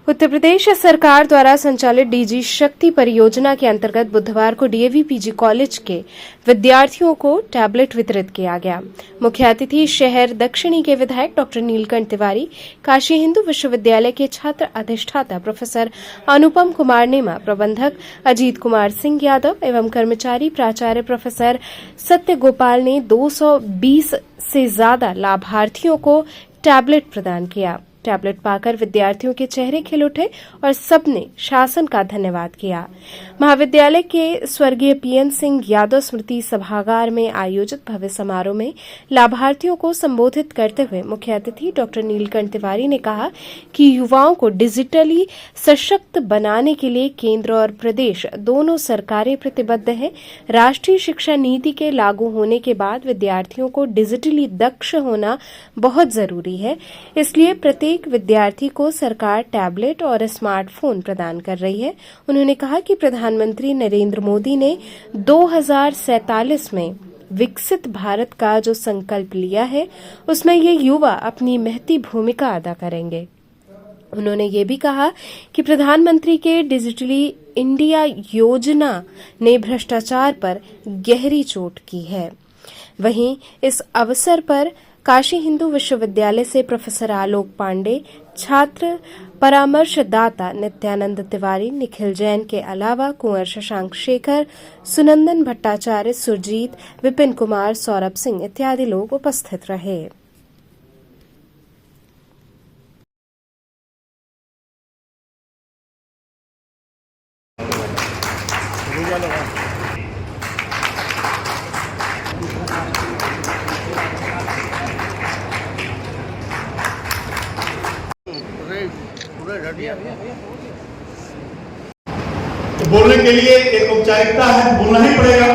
उत्तर प्रदेश सरकार द्वारा संचालित डीजी शक्ति परियोजना के अंतर्गत बुधवार को डीएवी पीजी कॉलेज के विद्यार्थियों को टैबलेट वितरित किया गया। मुख्य अतिथि शहर दक्षिणी के विधायक डॉ नीलकंठ तिवारी, काशी हिंदू विश्वविद्यालय के छात्र अधिष्ठाता प्रोफेसर अनुपम कुमार नेमा, प्रबंधक अजीत कुमार सिंह यादव एवं कर्मचारी प्राचार्य प्रोफेसर सत्य गोपाल ने 220 से ज्यादा लाभार्थियों को टैबलेट प्रदान किया। टैबलेट पाकर विद्यार्थियों के चेहरे खिल उठे और सबने शासन का धन्यवाद किया। महाविद्यालय के स्वर्गीय पीएन सिंह यादव स्मृति सभागार में आयोजित भव्य समारोह में लाभार्थियों को संबोधित करते हुए मुख्य अतिथि डॉ नीलकंठ तिवारी ने कहा कि युवाओं को डिजिटली सशक्त बनाने के लिए केंद्र और प्रदेश दोनों सरकारें प्रतिबद्ध हैं। राष्ट्रीय शिक्षा नीति के लागू होने के बाद विद्यार्थियों को डिजिटली दक्ष होना बहुत जरूरी है, इसलिए प्रत्येक विद्यार्थी को सरकार टैबलेट और स्मार्टफोन प्रदान कर रही है। उन्होंने कहा कि प्रधानमंत्री नरेंद्र मोदी ने 2047 में विकसित भारत का जो संकल्प लिया है, उसमें ये युवा अपनी महती भूमिका अदा करेंगे। उन्होंने ये भी कहा कि प्रधानमंत्री के डिजिटली इंडिया योजना ने भ्रष्टाचार पर गहरी चोट की है। वहीं इस अवसर पर काशी हिंदू विश्वविद्यालय से प्रोफेसर आलोक पांडे, छात्र परामर्शदाता नित्यानंद तिवारी, निखिल जैन के अलावा कुंवर शशांक शेखर, सुनंदन भट्टाचार्य, सुरजीत, विपिन कुमार, सौरभ सिंह इत्यादि लोग उपस्थित रहे। तो बोलने के लिए एक औपचारिकता है, बोलना ही पड़ेगा।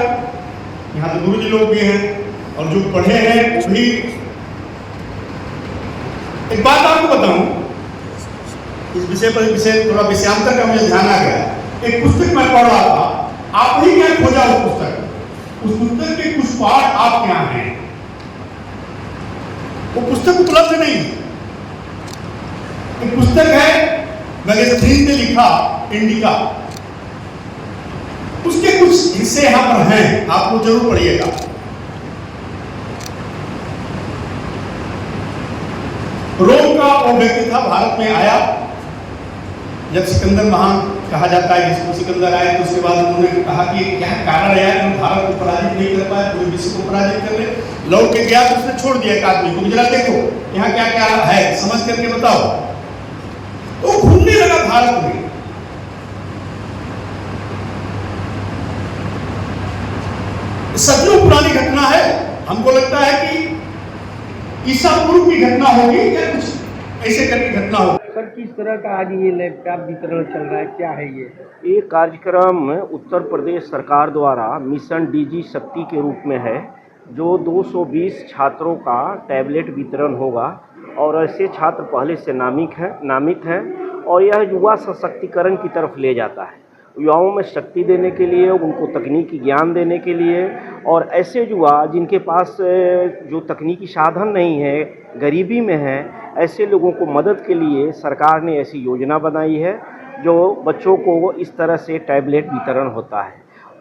यहाँ तो गुरुजी लोग भी हैं और जो पढ़े हैं वो भी। एक बात आपको बताऊं, इस विषय पर थोड़ा विषयांतर का मुझे ध्यान आ गया। एक पुस्तक मैं पढ़ रहा था, आप ही क्या खोजा वो पुस्तक, उस पुस्तक के कुछ पाठ आप क्या हैं, वो पुस्तक उपलब्ध नहीं। एक पुस्तक है मैगजीन ने लिखा इंडिका, उसके कुछ हिस्से यहां पर हैं, आपको जरूर पढ़िएगा। रोम का वो व्यक्ति था, भारत में आया जब सिकंदर महान कहा जाता है, जिसको सिकंदर आए तो उसके बाद उन्होंने कहा कि क्या कारण है कि भारत को पराजित नहीं कर पाए, पूरे विश्व को पराजित कर ले। लौट के गया तो उसने छोड़ दिया एक आदमी को, जरा देखो यहाँ क्या क्या है, समझ करके बताओ। तो घूमने लगा भारत में। सदियों पुरानी घटना है, हमको लगता है कि ईसा पूर्व की घटना होगी या कुछ ऐसे करके घटना होगी। सर, किस तरह का आज ये लैपटॉप वितरण चल रहा है, क्या है ये? कार्यक्रम उत्तर प्रदेश सरकार द्वारा मिशन डीजी शक्ति के रूप में है, जो 220 छात्रों का टैबलेट वितरण होगा और ऐसे छात्र पहले से नामित हैं और यह युवा सशक्तिकरण की तरफ ले जाता है। युवाओं में शक्ति देने के लिए, उनको तकनीकी ज्ञान देने के लिए, और ऐसे युवा जिनके पास जो तकनीकी साधन नहीं है, गरीबी में है, ऐसे लोगों को मदद के लिए सरकार ने ऐसी योजना बनाई है जो बच्चों को इस तरह से टैबलेट वितरण होता है।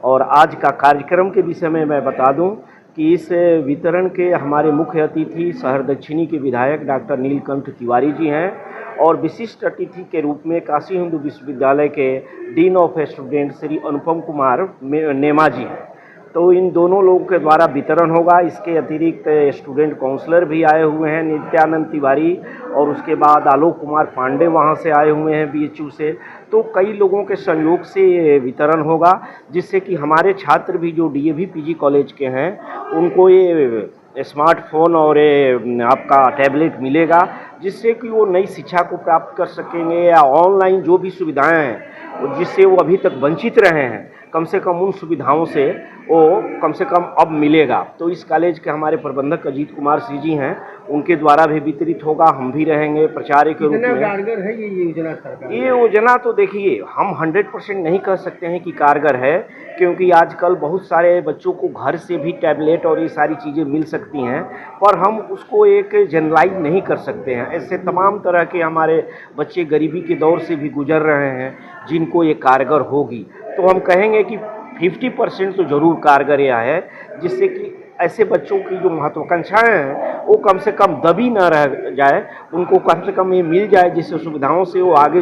और आज का कार्यक्रम के विषय में मैं बता दूं कि इस वितरण के हमारे मुख्य अतिथि शहर दक्षिणी के विधायक डॉक्टर नीलकंठ तिवारी जी हैं और विशिष्ट अतिथि के रूप में काशी हिंदू विश्वविद्यालय के dean of student Shri Anupam Kumar नेमा जी हैं। तो इन दोनों लोगों के द्वारा वितरण होगा। इसके अतिरिक्त स्टूडेंट काउंसलर भी आए हुए हैं, नित्यानंद तिवारी, और उसके बाद आलोक कुमार पांडे वहां से आए हुए हैं बीएचयू से। तो कई लोगों के सहयोग से ये वितरण होगा, जिससे कि हमारे छात्र भी जो डीएवी पीजी कॉलेज के हैं उनको ये स्मार्टफोन और आपका टैबलेट मिलेगा, जिससे कि वो नई शिक्षा को प्राप्त कर सकेंगे या ऑनलाइन जो भी सुविधाएं हैं जिससे वो अभी तक वंचित रहे हैं कम से कम उन सुविधाओं से वो कम से कम अब मिलेगा। तो इस कॉलेज के हमारे प्रबंधक अजीत कुमार सिंह जी हैं, उनके द्वारा भी वितरित होगा, हम भी रहेंगे प्रचार्य के रूप कितना में। कारगर है ये योजना सरकार? ये योजना तो देखिए हम 100% नहीं कह सकते हैं कि कारगर है, क्योंकि आजकल बहुत सारे बच्चों को घर से भी टैबलेट और ये सारी चीज़ें मिल सकती हैं, पर हम उसको एक जनरलाइज नहीं कर सकते हैं। ऐसे तमाम तरह के हमारे बच्चे गरीबी के दौर से भी गुजर रहे हैं जिनको ये कारगर होगी। तो हम कहेंगे कि 50% तो ज़रूर कारगर यह है, जिससे कि ऐसे बच्चों की जो महत्वाकांक्षाएं हैं वो कम से कम दबी ना रह जाए, उनको कम से कम ये मिल जाए, जिससे सुविधाओं से वो आगे